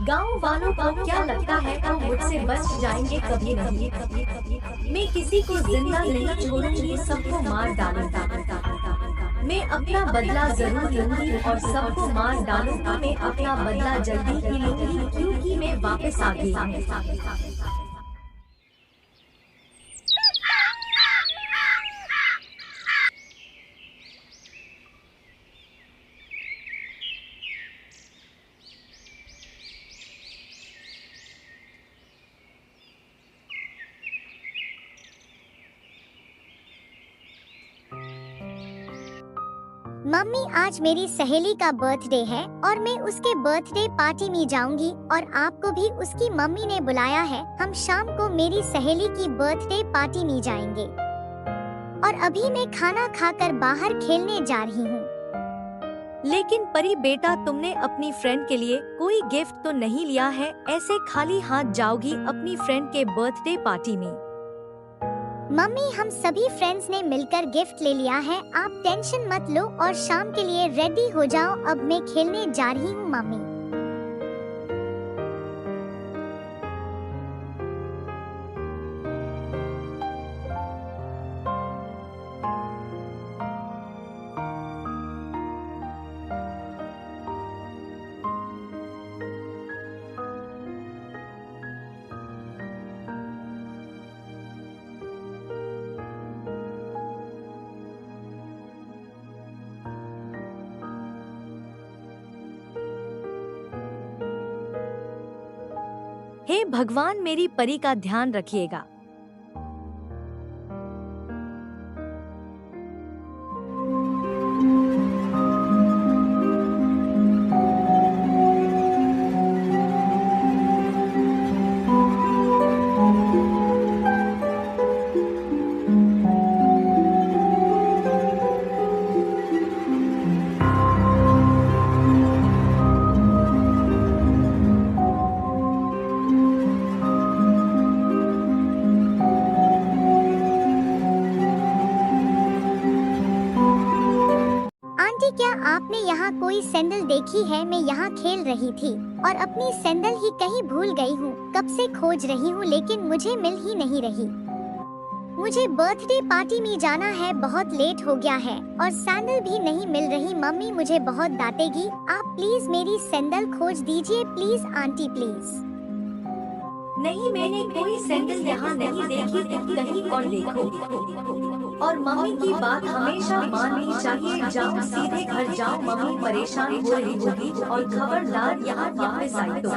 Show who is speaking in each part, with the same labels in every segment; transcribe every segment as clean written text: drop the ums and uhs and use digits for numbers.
Speaker 1: गांव वालों को क्या लगता है वो मुझसे बच जाएंगे? कभी नहीं। मैं किसी को जिंदा नहीं छोड़ूंगी, सबको मार डालूंगा। मैं अपना बदला जरूर लूंगी और सबको मार डालूंगा। मैं अपना बदला जल्दी ही लूंगी क्योंकि मैं वापस आ गई हूँ।
Speaker 2: मम्मी, आज मेरी सहेली का बर्थडे है और मैं उसके बर्थडे पार्टी में जाऊंगी और आपको भी उसकी मम्मी ने बुलाया है। हम शाम को मेरी सहेली की बर्थडे पार्टी में जाएंगे और अभी मैं खाना खाकर बाहर खेलने जा रही हूँ।
Speaker 1: लेकिन परी बेटा, तुमने अपनी फ्रेंड के लिए कोई गिफ्ट तो नहीं लिया है? ऐसे खाली हाथ जाओगी अपनी फ्रेंड के बर्थडे पार्टी में?
Speaker 2: मम्मी, हम सभी फ्रेंड्स ने मिलकर गिफ्ट ले लिया है। आप टेंशन मत लो और शाम के लिए रेडी हो जाओ। अब मैं खेलने जा रही हूँ मम्मी।
Speaker 1: हे भगवान, मेरी परी का ध्यान रखिएगा।
Speaker 2: आंटी, क्या आपने यहाँ कोई सैंडल देखी है? मैं यहाँ खेल रही थी और अपनी सैंडल ही कहीं भूल गई हूँ। कब से खोज रही हूँ लेकिन मुझे मिल ही नहीं रही। मुझे बर्थडे पार्टी में जाना है, बहुत लेट हो गया है और सैंडल भी नहीं मिल रही। मम्मी मुझे बहुत डांटेगी। आप प्लीज मेरी सैंडल खोज दीजिए, प्लीज आंटी प्लीज।
Speaker 1: नहीं, मैंने कोई सैंडल यहाँ नहीं देखी, तुम कहीं और देखो। और मम्मी की बात हमेशा माननी चाहिए। जाओ, सीधे घर जाओ। मम्मी परेशान हो रही होगी और खबरदार यहाँ वापस आई तो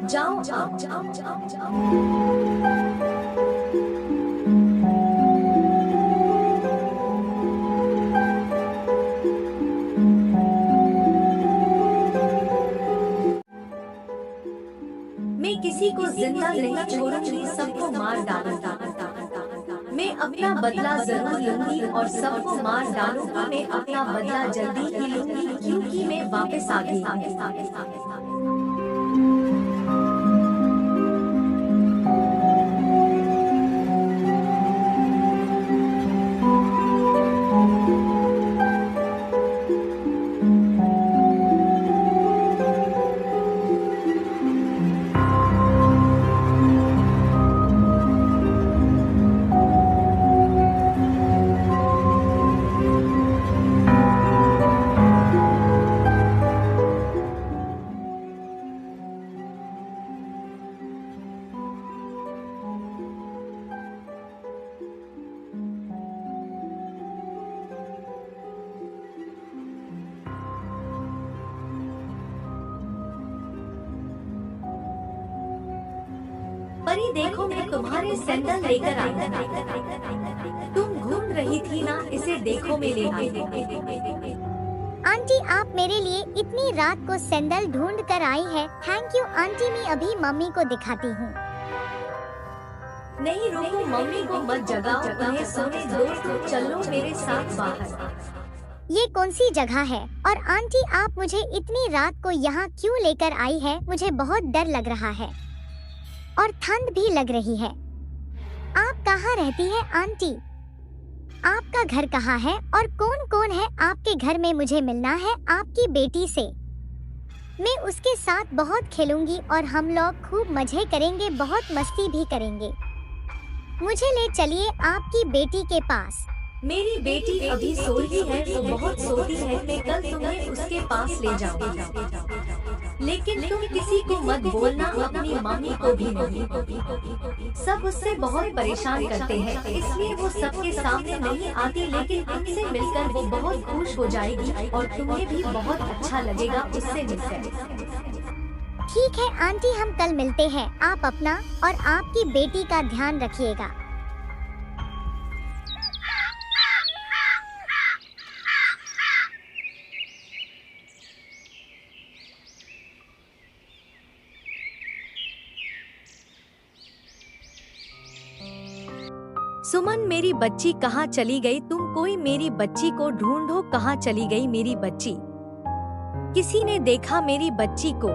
Speaker 1: जाओ जाओ जाओ जाओ जाओ। मैं किसी को जिंदा नहीं छोड़ूंगी, सबको मार डालूंगा। मैं अपना बदला जरूर लूंगी और सबको मार डालूंगा। मैं अपना बदला जल्दी ही लूंगी क्योंकि मैं वापस आ गई हूँ। परी देखो, मैं तुम्हारे सैंडल लेकर आई। तुम घूम रही थी ना, इसे देखो मैं ले आई।
Speaker 2: आंटी, आप मेरे लिए इतनी रात को सैंडल ढूंढ कर आई है। Thank you aunty. मैं अभी मम्मी को दिखाती हूँ।
Speaker 1: नहीं रुको, मम्मी को मत जगाओ, उन्हें सोने दो। चलो मेरे साथ बाहर।
Speaker 2: ये कौन सी जगह है? और आंटी, आप मुझे इतनी रात को यहाँ क्यों लेकर आई है? मुझे बहुत डर लग रहा है और ठंड भी लग रही है। आप कहाँ रहती है आंटी? आपका घर कहाँ है और कौन कौन है आपके घर में? मुझे मिलना है आपकी बेटी से। मैं उसके साथ बहुत खेलूंगी और हम लोग खूब मजे करेंगे, बहुत मस्ती भी करेंगे। मुझे ले चलिए आपकी बेटी के पास।
Speaker 1: मेरी बेटी अभी सो रही है, वो बहुत सोती है, मैं कल तुम्हें उसके पास ले जाऊंगी। लेकिन तुम किसी को मत बोलना, अपनी मम्मी को भी नहीं। सब उससे बहुत परेशान करते हैं, इसलिए वो सबके सामने नहीं आती, लेकिन तुमसे मिलकर वो बहुत खुश हो जाएगी और तुम्हें भी बहुत अच्छा लगेगा उससे मिलकर।
Speaker 2: ठीक है आंटी, हम कल मिलते हैं। आप अपना और आपकी बेटी का ध्यान रखिएगा।
Speaker 1: सुमन, मेरी बच्ची कहाँ चली गई? तुम कोई मेरी बच्ची को ढूंढो, कहाँ चली गई मेरी बच्ची? किसी ने देखा मेरी बच्ची को?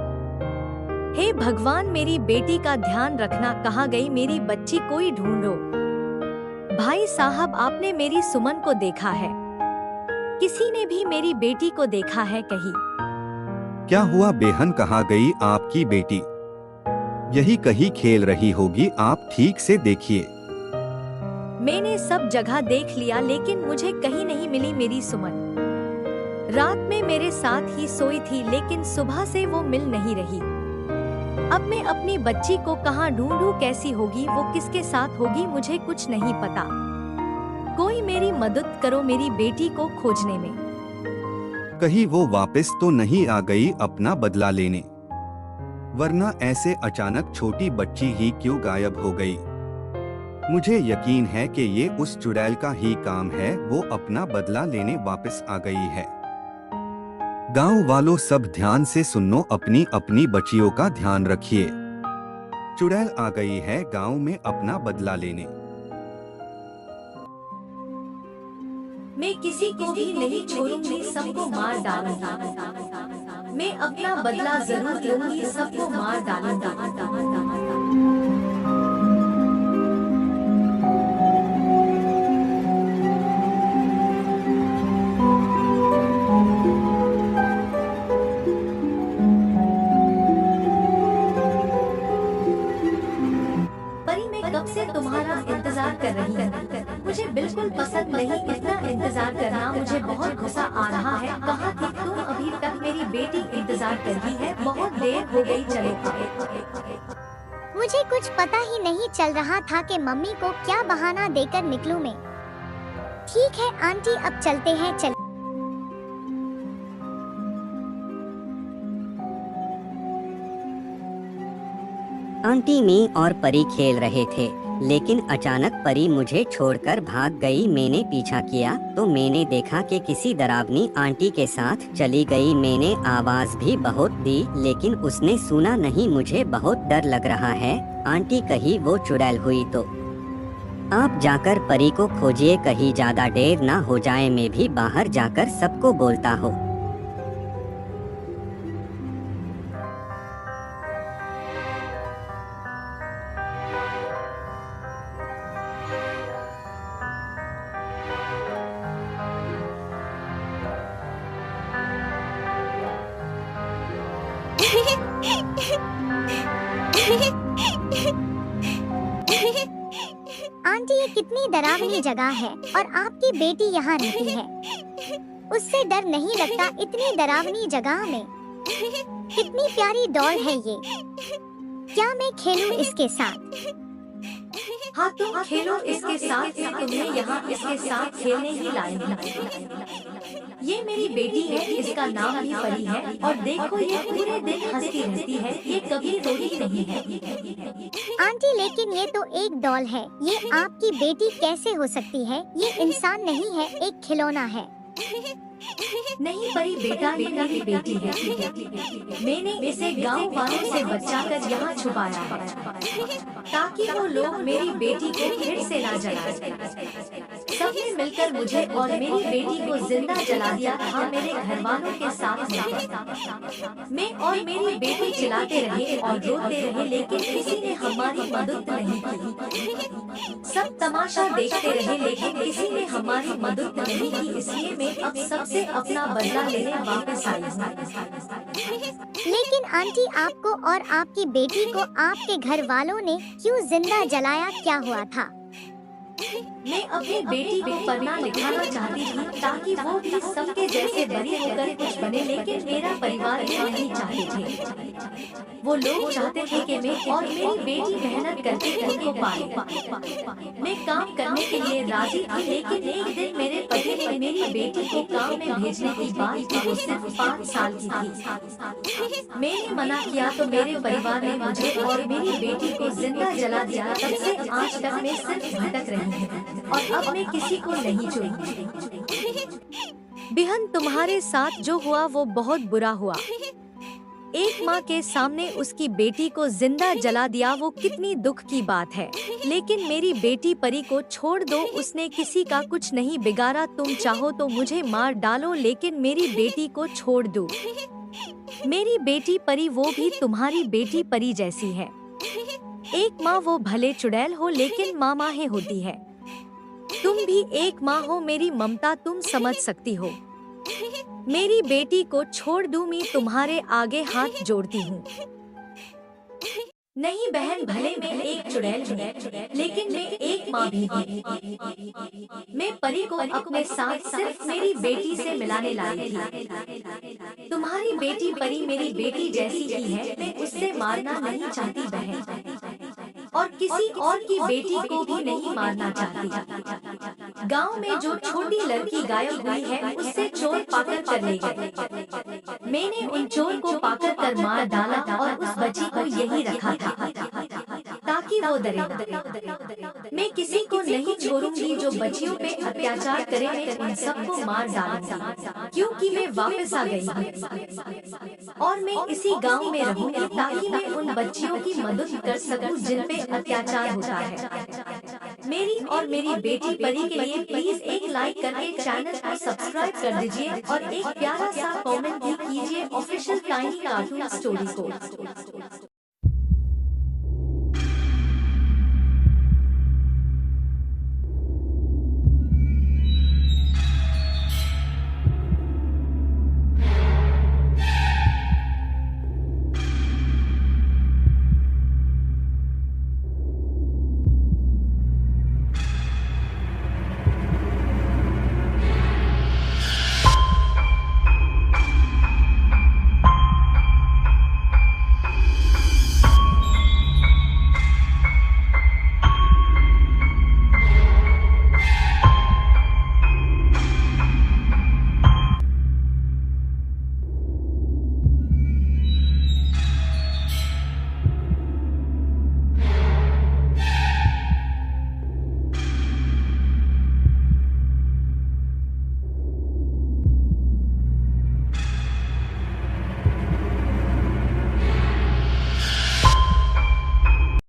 Speaker 1: हे भगवान, मेरी बेटी का ध्यान रखना, कहाँ गई मेरी बच्ची? कोई ढूंढो। भाई साहब, आपने मेरी सुमन को देखा है? किसी ने भी मेरी बेटी को देखा है कहीं?
Speaker 3: क्या हुआ बेहन, कहाँ गई आपकी बेटी? यही कहीं खेल रही होगी, आप ठीक से देखिए।
Speaker 1: मैंने सब जगह देख लिया, लेकिन मुझे कहीं नहीं मिली मेरी सुमन। रात में मेरे साथ ही सोई थी, लेकिन सुबह से वो मिल नहीं रही। अब मैं अपनी बच्ची को कहाँ ढूंढूं? कैसी होगी वो, किसके साथ होगी? मुझे कुछ नहीं पता। कोई मेरी मदद करो मेरी बेटी को खोजने में।
Speaker 3: कहीं वो वापस तो नहीं आ गई अपना बदला लेने? वरना ऐसे अचानक छोटी बच्ची ही क्यों गायब हो गई? मुझे यकीन है कि ये उस चुड़ैल का ही काम है, वो अपना बदला लेने वापस आ गई है। गांव वालों सब ध्यान से सुनो, अपनी अपनी बच्चियों का ध्यान रखिए। चुड़ैल आ गई है गांव में अपना बदला लेने।
Speaker 1: मैं किसी को भी नहीं छोड़ूंगी, सबको मार डालूंगी। मैं अपना बदला जरूर लूंगी, सबको मार डालूंगी। कब से तुम्हारा इंतजार कर रही हूँ। मुझे बिल्कुल पसंद नहीं इतना इंतजार करना, मुझे बहुत गुस्सा आ रहा है। कहाँ थी तुम? अभी तक मेरी बेटी इंतजार कर रही है, बहुत देर हो गई। चलो।
Speaker 2: मुझे कुछ पता ही नहीं चल रहा था कि मम्मी को क्या बहाना देकर निकलूं मैं। ठीक है आंटी, अब चलते हैं। चल।
Speaker 4: आंटी मी और परी खेल रहे थे, लेकिन अचानक परी मुझे छोड़कर भाग गई। मैंने पीछा किया तो मैंने देखा कि किसी डरावनी आंटी के साथ चली गई। मैंने आवाज भी बहुत दी, लेकिन उसने सुना नहीं। मुझे बहुत डर लग रहा है, आंटी कहीं वो चुड़ैल हुई तो। आप जाकर परी को खोजिए, कहीं ज्यादा देर ना हो जाए, मैं भी बाहर जाकर सबको बोलता हूँ।
Speaker 2: आंटी, ये कितनी डरावनी जगह है और आपकी बेटी यहाँ रहती है। उससे डर नहीं लगता इतनी डरावनी जगह में? कितनी प्यारी डॉल है ये। क्या मैं खेलूं इसके साथ?
Speaker 1: हाँ, तुम खेलो इसके साथ, तुम्हें यहाँ इसके साथ खेलने ही लाई हूँ। ये मेरी बेटी है, इसका नाम भी परी है, और देखो ये पूरे दिन हंसती रहती है, ये कभी रोती नहीं है।
Speaker 2: आंटी, लेकिन ये तो एक डॉल है, ये आपकी बेटी कैसे हो सकती है? ये इंसान नहीं है, एक खिलौना है।
Speaker 1: नहीं परी बेटा, ये मेरी बेटी है। मैंने इसे गांव वालों से बचाकर यहाँ छुपाया है, ताकि वो लोग मेरी बेटी को फिर से ना जलाएं। सबने मिलकर मुझे और मेरी बेटी को जिंदा जला दिया था मेरे घर वालों के साथ मिलकर। मैं और मेरी बेटी चिल्लाते रहे और रोते रहे, लेकिन किसी ने हमारी मदद नहीं की। सब तमाशा देखते रहे, लेकिन किसी ने हमारी मदद नहीं की। इसलिए मैं अब सबसे अपना बदला लेने वापस आई हूँ।
Speaker 2: लेकिन आंटी, आपको और आपकी बेटी को आपके घर वालों ने क्यों जिंदा जलाया? क्या हुआ था?
Speaker 1: मैं अपनी बेटी को पढ़ना लिखाना चाहती थी ताकि वो भी सबके जैसे बड़ी होकर कुछ बने, लेकिन मेरा परिवार ऐसा नहीं चाहते थे। वो लोग चाहते थे कि मैं और मेरी बेटी मेहनत करके खुद को पाले। मैं काम करने के लिए राजी थी, लेकिन एक दिन मेरे पति ने मेरी बेटी को काम में भेजने की बात की। वो सिर्फ 5 साल की थी। मैंने मना किया तो मेरे परिवार ने मुझे और मेरी बेटी को जिंदा जला दिया। तब से आज तक मैं सिर्फ भटक रही हूँ और अब मैं किसी को नहीं चुनूंगी।
Speaker 5: बिहन, तुम्हारे साथ जो हुआ वो बहुत बुरा हुआ। एक माँ के सामने उसकी बेटी को जिंदा जला दिया, वो कितनी दुख की बात है। लेकिन मेरी बेटी परी को छोड़ दो, उसने किसी का कुछ नहीं बिगाड़ा। तुम चाहो तो मुझे मार डालो, लेकिन मेरी बेटी को छोड़ दो। मेरी बेटी परी वो भी तुम्हारी बेटी परी जैसी है। एक माँ वो भले चुड़ैल हो, लेकिन माँ माँ ही होती है। तुम भी एक माँ हो, मेरी ममता तुम समझ सकती हो। मेरी बेटी को छोड़ दूं, मैं तुम्हारे आगे हाथ जोड़ती हूँ।
Speaker 1: नहीं बहन, भले मैं एक चुड़ैल हूँ, लेकिन मैं एक माँ भी हूँ। मैं परी को अपने साथ सिर्फ मेरी बेटी से मिलाने लाई थी। तुम्हारी बेटी परी मेरी बेटी जैसी ही है। मैं उससे मारना नहीं चाहती बहन, और किसी और की बेटी को भी नहीं मारना चाहती। गांव में जो छोटी लड़की गायब हुई है, उससे चोर पाकर कर ले गए। मैंने उन चोर को पाकर कर मार डाला और उस बच्ची को यही रखा था ताकि वो डरे ना। मैं किसी को नहीं छोड़ूंगी जो बच्चियों पे अत्याचार करे। मैं उन सबको मार डालूंगी, क्योंकि मैं वापस आ गई हूँ और मैं इसी गांव में रहूंगी ताकि मैं उन बच्चियों की मदद कर सकूं जिन पे अत्याचार होता है। मेरी और मेरी बेटी परी के लिए प्लीज एक लाइक करके चैनल को सब्सक्राइब कर दीजिए और एक प्यारा सा कमेंट भी कीजिए ऑफिशियल टाइनी कार्टून स्टोरी को।